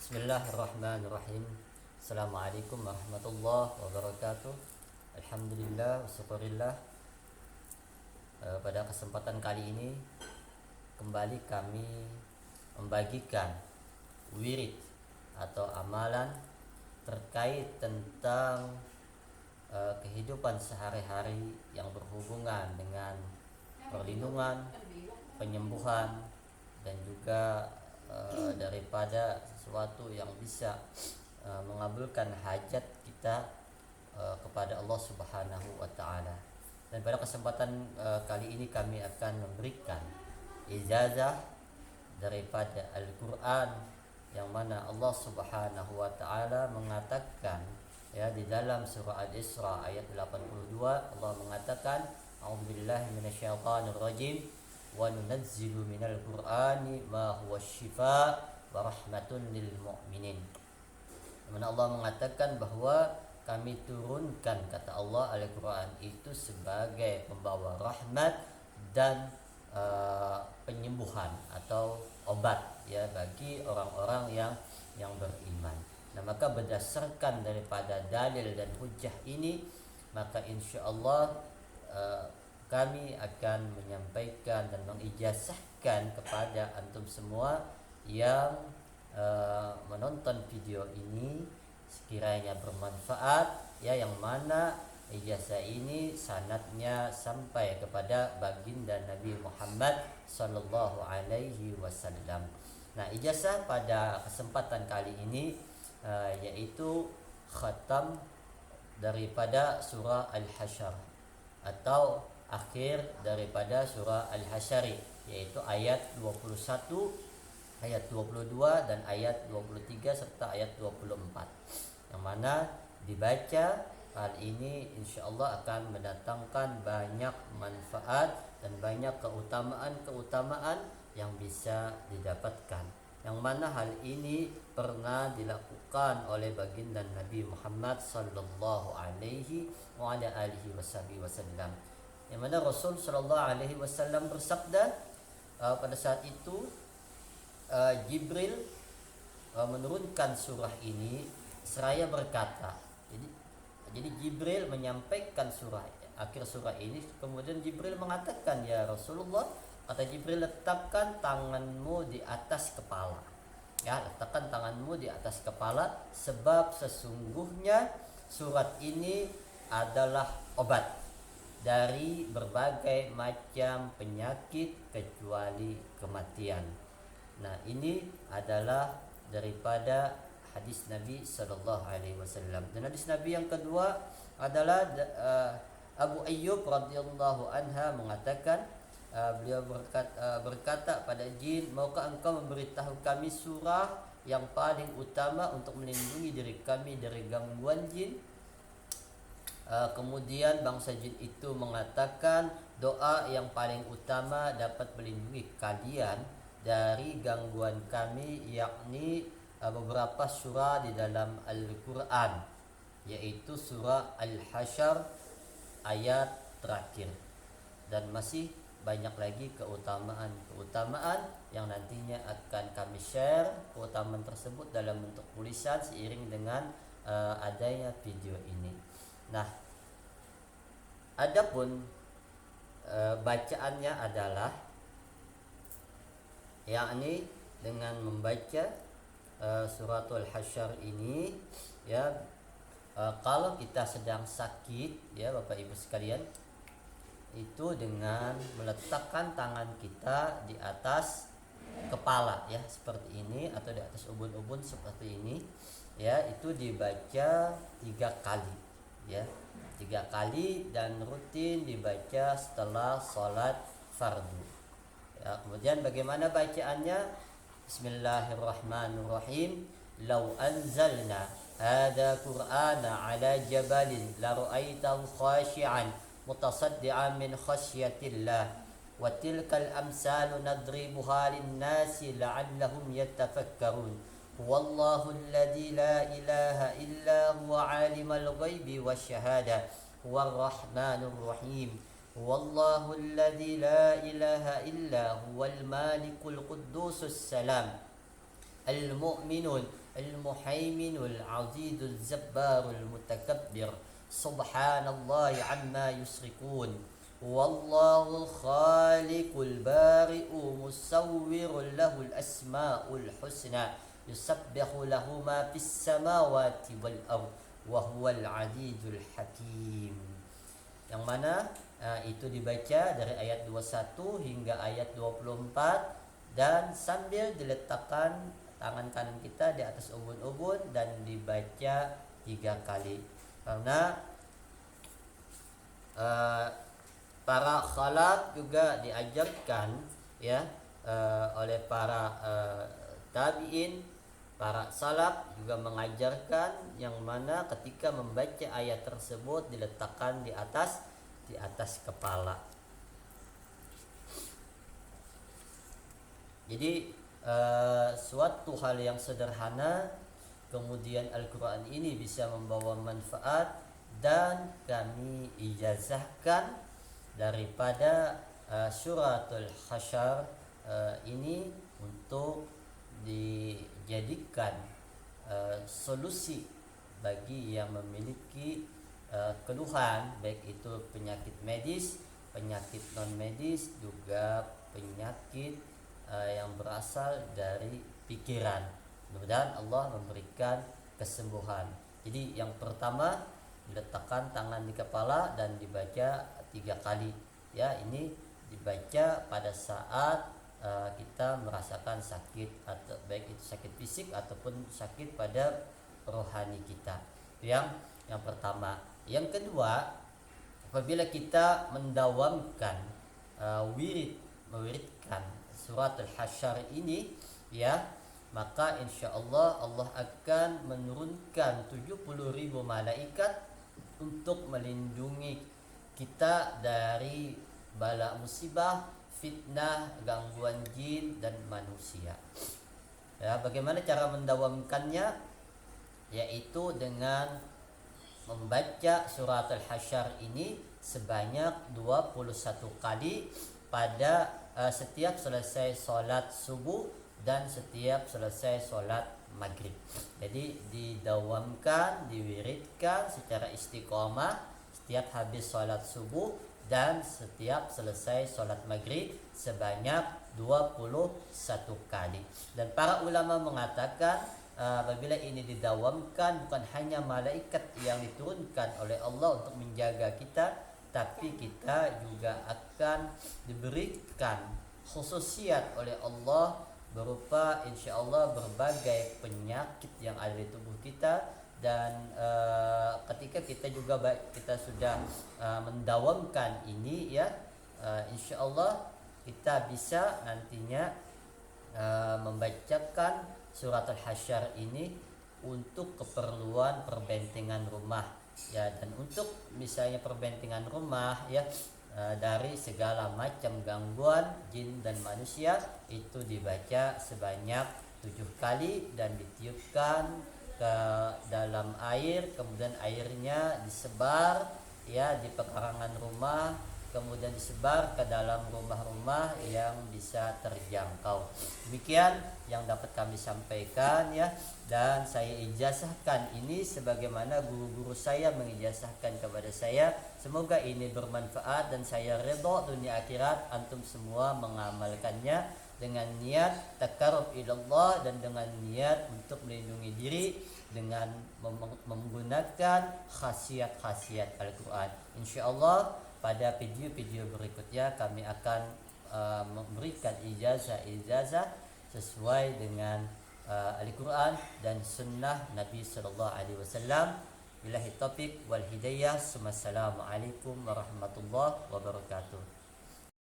Bismillahirrahmanirrahim. Assalamualaikum warahmatullahi wabarakatuh. Alhamdulillah wasyukurillah. Pada kesempatan kali ini kembali kami membagikan wirid atau amalan terkait tentang kehidupan sehari-hari yang berhubungan dengan perlindungan, penyembuhan, dan juga daripada sesuatu yang bisa mengabulkan hajat kita kepada Allah Subhanahu wa taala. Dan pada kesempatan kali ini kami akan memberikan ijazah daripada Al-Qur'an yang mana Allah Subhanahu wa taala mengatakan di dalam surah Al-Isra ayat 82, Allah mengatakan a'udzubillahi minasyaitonir rajim wa nunazzilu minal qur'ani ma huwa syifaa wa rahmatun lil mu'minin. Mana Allah mengatakan bahwa kami turunkan, kata Allah, Al-Qur'an itu sebagai pembawa rahmat dan penyembuhan atau obat bagi orang-orang yang beriman. Nah, maka berdasarkan daripada dalil dan hujjah ini, maka insyaallah kami akan menyampaikan dan mengijazahkan kepada antum semua yang menonton video ini, sekiranya bermanfaat, yang mana ijazah ini sanadnya sampai kepada baginda Nabi Muhammad sallallahu alaihi wasallam. Nah, ijazah pada kesempatan kali ini yaitu khatam daripada surah Al-Hasyr atau akhir daripada surah Al-Hasyr, yaitu ayat 21, ayat 22 dan ayat 23 serta ayat 24, yang mana dibaca hal ini insyaallah akan mendatangkan banyak manfaat dan banyak keutamaan yang bisa didapatkan, yang mana hal ini pernah dilakukan oleh baginda Nabi Muhammad sallallahu alaihi wa ala alihi wasallam, yang mana Rasul sallallahu alaihi wasallam bersabda pada saat itu Jibril menurunkan surah ini seraya berkata. Jadi Jibril menyampaikan akhir surah ini, kemudian Jibril mengatakan, ya Rasulullah, kata Jibril, letakkan tanganmu di atas kepala. Letakkan tanganmu di atas kepala, sebab sesungguhnya surat ini adalah obat dari berbagai macam penyakit kecuali kematian. Nah, ini adalah daripada hadis Nabi sallallahu alaihi wasallam. Dan hadis Nabi yang kedua adalah Abu Ayyub radhiyallahu anha mengatakan, beliau berkata pada jin, maukah engkau memberitahu kami surah yang paling utama untuk melindungi diri kami dari gangguan jin? Kemudian bangsa jin itu mengatakan, doa yang paling utama dapat melindungi kalian dari gangguan kami, yakni beberapa surah di dalam Al-Quran, yaitu surah Al-Hasyr ayat terakhir. Dan masih banyak lagi keutamaan yang nantinya akan kami share keutamaan tersebut dalam bentuk tulisan seiring dengan adanya video ini. Nah, adapun bacaannya adalah yakni dengan membaca suratul Hasyr ini, kalau kita sedang sakit, Bapak Ibu sekalian, itu dengan meletakkan tangan kita di atas kepala, seperti ini, atau di atas ubun-ubun seperti ini, itu dibaca 3 kali, 3 kali, dan rutin dibaca setelah sholat fardu. Kemudian bagaimana bacaannya? Bismillahirrahmanirrahim. Lau anzalna hada qur'ana ala jabalin la ra'aitahu khashi'an mutasaddian min khasyatillah wa tilkal amsalu nadribuha lin-nasi la'allahum yatafakkarun. Huwallahu alladzi la ilaha illa huwa 'alimul ghaibi wasyahada huwar rahmanur rahim. Huwallahu alladzi la ilaha illa huwal malikul quddusus salam al-mu'minun المهيمن العزيز الجبار المتكبر سبحان الله عما يشركون والله الخالق البارئ مصور له الأسماء الحسنى يسبح له ما في السماوات والأرض وهو العزيز الحكيم. Yang mana itu dibaca dari ayat 21 hingga ayat 24 dan sambil diletakkan tangan kanan kita di atas ubun-ubun dan dibaca 3 kali. Karena para khalaf juga diajarkan ya oleh para tabi'in, para salaf juga mengajarkan yang mana ketika membaca ayat tersebut diletakkan di atas kepala. Jadi suatu hal yang sederhana kemudian Al-Quran ini bisa membawa manfaat dan kami ijazahkan daripada suratul Hasyr ini untuk dijadikan solusi bagi yang memiliki keluhan, baik itu penyakit medis, penyakit non medis, juga penyakit yang berasal dari pikiran. Mudah-mudahan Allah memberikan kesembuhan. Jadi yang pertama diletakkan tangan di kepala dan dibaca 3 kali. Ya, ini dibaca pada saat kita merasakan sakit, atau baik itu sakit fisik ataupun sakit pada rohani kita. Yang pertama. Yang kedua, apabila kita mendawamkan mewiridkan surat Al-Hasyr ini ya, maka insyaallah Allah akan menurunkan 70.000 malaikat untuk melindungi kita dari bala musibah, fitnah, gangguan jin dan manusia. Ya, bagaimana cara mendawamkannya? Yaitu dengan membaca surat Al-Hasyr ini sebanyak 21 kali pada setiap selesai solat subuh dan setiap selesai solat maghrib. Jadi didawamkan, diwiridkan secara istiqomah setiap habis solat subuh dan setiap selesai solat maghrib sebanyak 21 kali. Dan para ulama mengatakan apabila ini didawamkan, bukan hanya malaikat yang diturunkan oleh Allah untuk menjaga kita, tapi kita juga akan diberikan khususiat oleh Allah berupa insyaallah berbagai penyakit yang ada di tubuh kita. Dan ketika kita sudah mendawamkan ini ya, insyaallah kita bisa nantinya membacakan surat Al-Hasyr ini untuk keperluan perbentengan rumah ya, dan untuk misalnya perbentengan rumah ya dari segala macam gangguan jin dan manusia, itu dibaca sebanyak 7 kali dan ditiupkan ke dalam air, kemudian airnya disebar ya di pekarangan rumah, kemudian disebar ke dalam rumah-rumah yang bisa terjangkau. Demikian yang dapat kami sampaikan ya, dan saya ijazahkan ini sebagaimana guru-guru saya mengijazahkan kepada saya. Semoga ini bermanfaat dan saya redha dunia akhirat antum semua mengamalkannya dengan niat takarrub ilallah dan dengan niat untuk melindungi diri dengan menggunakan khasiat-khasiat Al-Quran. Insyaallah pada video-video berikutnya kami akan memberikan ijazah sesuai dengan Al-Quran dan sunnah Nabi sallallahu alaihi wasallam. Billahi taufik wal hidayah. Wassalamualaikum warahmatullahi wabarakatuh.